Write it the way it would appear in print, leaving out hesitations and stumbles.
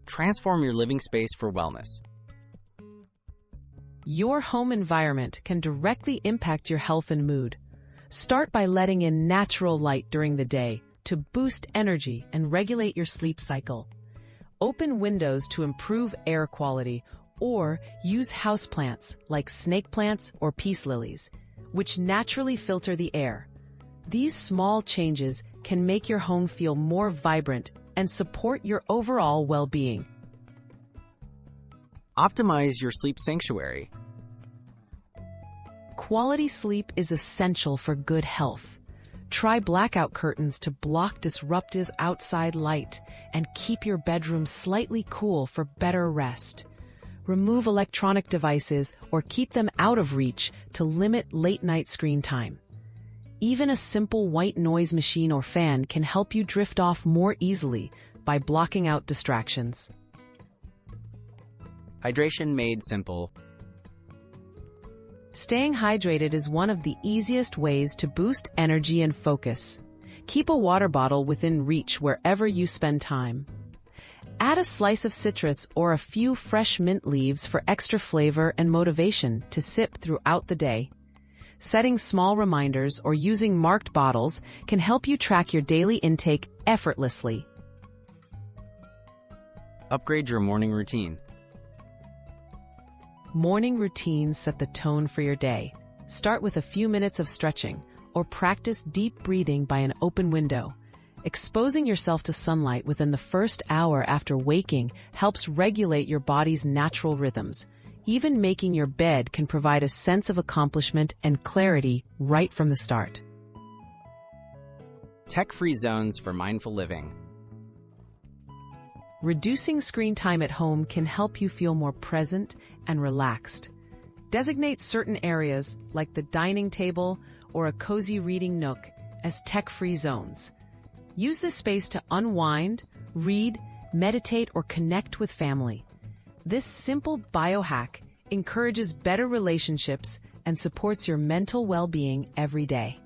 Transform your living space for wellness. Your home environment can directly impact your health and mood. Start by letting in natural light during the day to boost energy and regulate your sleep cycle. Open windows to improve air quality, or use houseplants like snake plants or peace lilies, which naturally filter the air. These small changes can make your home feel more vibrant and support your overall well-being. Optimize your sleep sanctuary. Quality sleep is essential for good health. Try blackout curtains to block disruptive outside light and keep your bedroom slightly cool for better rest. Remove electronic devices or keep them out of reach to limit late-night screen time. Even a simple white noise machine or fan can help you drift off more easily by blocking out distractions. Hydration made simple. Staying hydrated is one of the easiest ways to boost energy and focus. Keep a water bottle within reach wherever you spend time. Add a slice of citrus or a few fresh mint leaves for extra flavor and motivation to sip throughout the day. Setting small reminders or using marked bottles can help you track your daily intake effortlessly. Upgrade your morning routine. Morning routines set the tone for your day. Start with a few minutes of stretching or practice deep breathing by an open window. Exposing yourself to sunlight within the first hour after waking helps regulate your body's natural rhythms. Even making your bed can provide a sense of accomplishment and clarity right from the start. Tech-free zones for mindful living. Reducing screen time at home can help you feel more present and relaxed. Designate certain areas, like the dining table or a cozy reading nook, as tech-free zones. Use this space to unwind, read, meditate, or connect with family. This simple biohack encourages better relationships and supports your mental well-being every day.